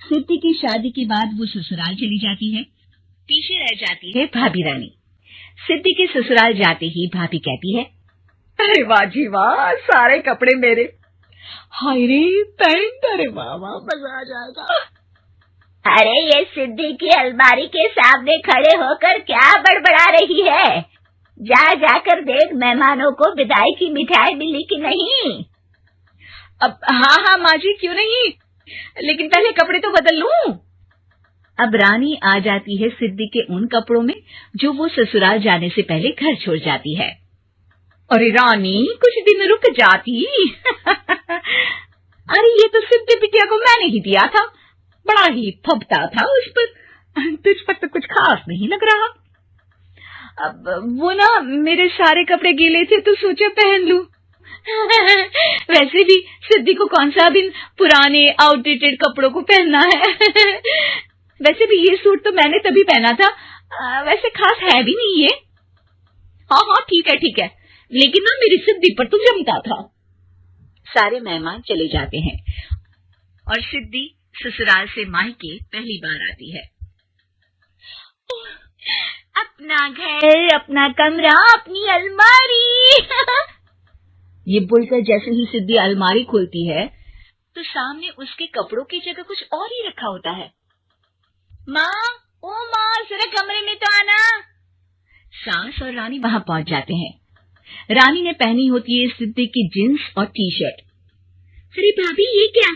सिद्धि की शादी के बाद वो ससुराल चली जाती है। पीछे रह जाती है भाभी रानी। सिद्धि के ससुराल जाते ही भाभी कहती है, अरे वाह जी वाह, सारे कपड़े मेरे। हाय रे पैंट, अरे वाह वाह, मजा आ जाएगा। अरे ये सिद्धि की अलमारी के सामने खड़े होकर क्या बड़बड़ा रही है? जाकर देख मेहमानों को विदाई की मिठाई मिली कि नहीं। अब हाँ माँ जी, क्यों नहीं, लेकिन पहले कपड़े तो बदल लूं। अब रानी आ जाती है सिद्धि के उन कपड़ों में जो वो ससुराल जाने से पहले घर छोड़ जाती है। अरे रानी, कुछ दिन रुक जाती। अरे ये तो सिद्धि बिटिया को मैंने ही दिया था, बड़ा ही फबता था उस पर, तुझ पर तो कुछ खास नहीं लग रहा। अब वो ना मेरे सारे कपड़े गीले थे तो सोचा पहन लूं। वैसे भी सिद्धि को कौन सा दिन पुराने आउटडेटेड कपड़ों को पहनना है। वैसे भी ये सूट तो मैंने तभी पहना था, वैसे खास है भी नहीं ये। हाँ ठीक है, लेकिन ना मेरी सिद्धि पर तो जमता था। सारे मेहमान चले जाते हैं और सिद्धि ससुराल से मायके पहली बार आती है। अपना घर, अपना कमरा, अपनी अलमारी। ये बोलकर जैसे ही सिद्धि अलमारी खोलती है तो सामने उसके कपड़ों की जगह कुछ और ही रखा होता है। माँ, जरा कमरे में तो आना। सास और रानी वहां पहुंच जाते हैं। रानी ने पहनी होती है सिद्धि की जींस और टी शर्ट। अरे भाभी, ये क्या?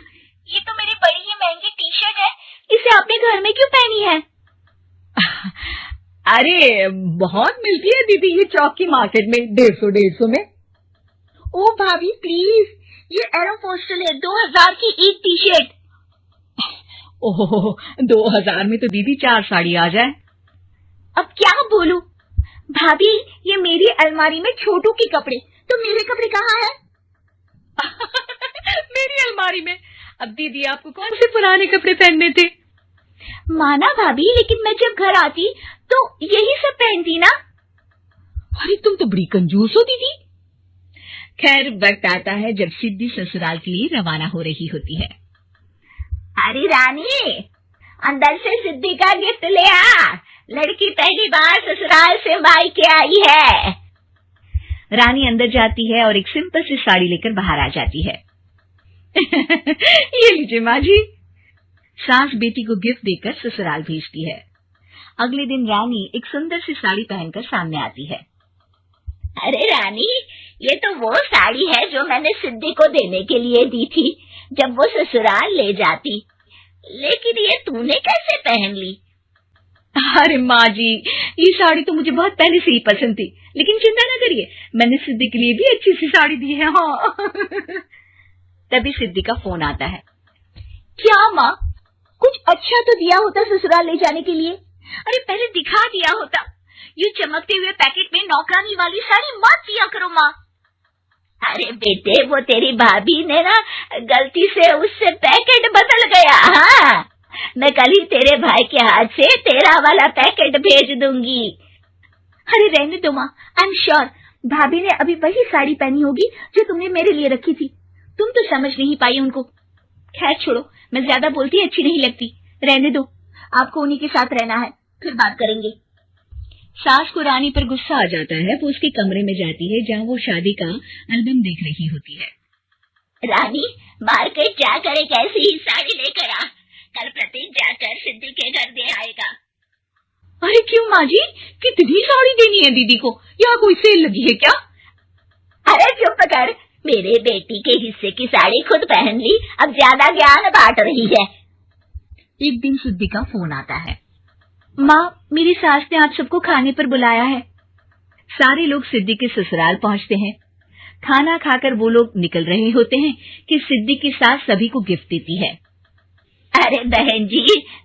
ये तो मेरी बड़ी ही महंगी टी शर्ट है, इसे आपने घर में क्यों पहनी है? अरे बहुत मिलती है दीदी ये चौक की मार्केट में, 150 में। ओ भाभी प्लीज, ये एरोपोस्टल है, 2000 की एक टी शर्ट। ओह, 2000 में तो दीदी 4 साड़ी आ जाए। अब क्या बोलूं भाभी, ये मेरी अलमारी में छोटू के कपड़े, तो मेरे कपड़े कहाँ हैं? मेरी अलमारी में? अब दीदी आपको कौन से पुराने कपड़े पहनने थे? माना भाभी, लेकिन मैं जब घर आती तो यही सब पहनती ना। अरे तुम तो बड़ी कंजूस हो दीदी। खैर वक्त आता है जब सिद्धि ससुराल के लिए रवाना हो रही होती है। अरे रानी, अंदर से सिद्धि का गिफ्ट ले आ, लड़की पहली बार ससुराल से मायके आई है। रानी अंदर जाती है और एक सिंपल सी साड़ी लेकर बाहर आ जाती है। ये लीजिए माँ जी। सास बेटी को गिफ्ट देकर ससुराल भेजती है। अगले दिन रानी एक सुंदर सी साड़ी पहनकर सामने आती है। अरे रानी, ये तो वो साड़ी है जो मैंने सिद्धि को देने के लिए दी थी जब वो ससुराल ले जाती, लेकिन ये तूने कैसे पहन ली? अरे माँ जी, ये साड़ी तो मुझे बहुत पहले से ही पसंद थी, लेकिन चिंता न करिए, मैंने सिद्धि के लिए भी अच्छी सी साड़ी दी है। हाँ। तभी सिद्धि का फोन आता है। क्या माँ, कुछ अच्छा तो दिया होता ससुराल ले जाने के लिए। अरे पहले दिखा दिया होता। ये चमकते हुए पैकेट में नौकरानी वाली साड़ी मत दिया करो माँ। अरे बेटे, वो तेरी भाभी ने ना गलती से उससे पैकेट बदल गया। हाँ, मैं कल ही तेरे भाई के हाथ से तेरा वाला पैकेट भेज दूंगी। अरे रहने दो माँ, आई एम श्योर भाभी ने अभी वही साड़ी पहनी होगी जो तुमने मेरे लिए रखी थी। तुम तो समझ नहीं पाई उनको। खैर छोड़ो, मैं ज्यादा बोलती अच्छी नहीं लगती, रहने दो, आपको उन्हीं के साथ रहना है, फिर बात करेंगे। सास को रानी पर गुस्सा आ जाता है। वो उसके कमरे में जाती है जहाँ वो शादी का एल्बम देख रही होती है। रानी, मार्केट जाकर एक ऐसी ही साड़ी लेकर आ, कल प्रतीक जाकर सिद्धि के घर दे आएगा। अरे क्यों माँ जी, कितनी साड़ी देनी है दीदी को? यहाँ कोई सेल लगी है क्या? अरे चुप कर, मेरे बेटी के हिस्से की साड़ी खुद पहन ली, अब ज्यादा ज्ञान बांट रही है। एक दिन सिद्धि का फोन आता है। माँ, मेरी सास ने आप सबको खाने पर बुलाया है। सारे लोग सिद्धि के ससुराल पहुंचते हैं। खाना खाकर वो लोग निकल रहे होते हैं कि सिद्धि की सास सभी को गिफ्ट देती है। अरे बहन जी,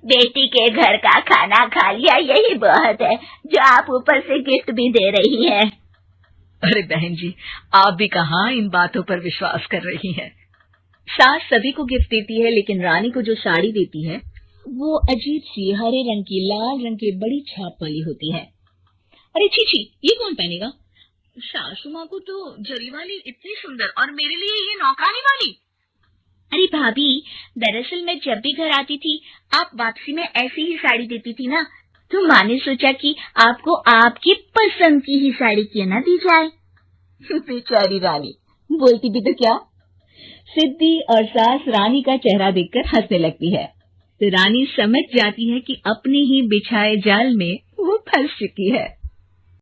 बेटी के घर का खाना खा लिया, यही बहुत है जो आप ऊपर से गिफ्ट भी दे रही हैं। अरे बहन जी, आप भी कहाँ इन बातों पर विश्वास कर रही हैं। सास सभी को गिफ्ट देती है, लेकिन रानी को जो साड़ी देती है वो अजीब सी हरे रंग की लाल रंग की बड़ी छाप वाली होती है। अरे छी, ये कौन पहनेगा? सासू माँ को तो जरी वाली इतनी सुंदर, और मेरे लिए ये नौकरानी वाली। अरे भाभी, दरअसल मैं जब भी घर आती थी आप वापसी में ऐसी ही साड़ी देती थी ना, तो माँ ने सोचा कि आपको आपकी पसंद की ही साड़ी क्यों ना दी जाए। बेचारी रानी, बोलती भी तो क्या। सिद्धि और सास रानी का चेहरा देखकर हंसने लगती है, तो रानी समझ जाती है कि अपने ही बिछाए जाल में वो फंस चुकी है।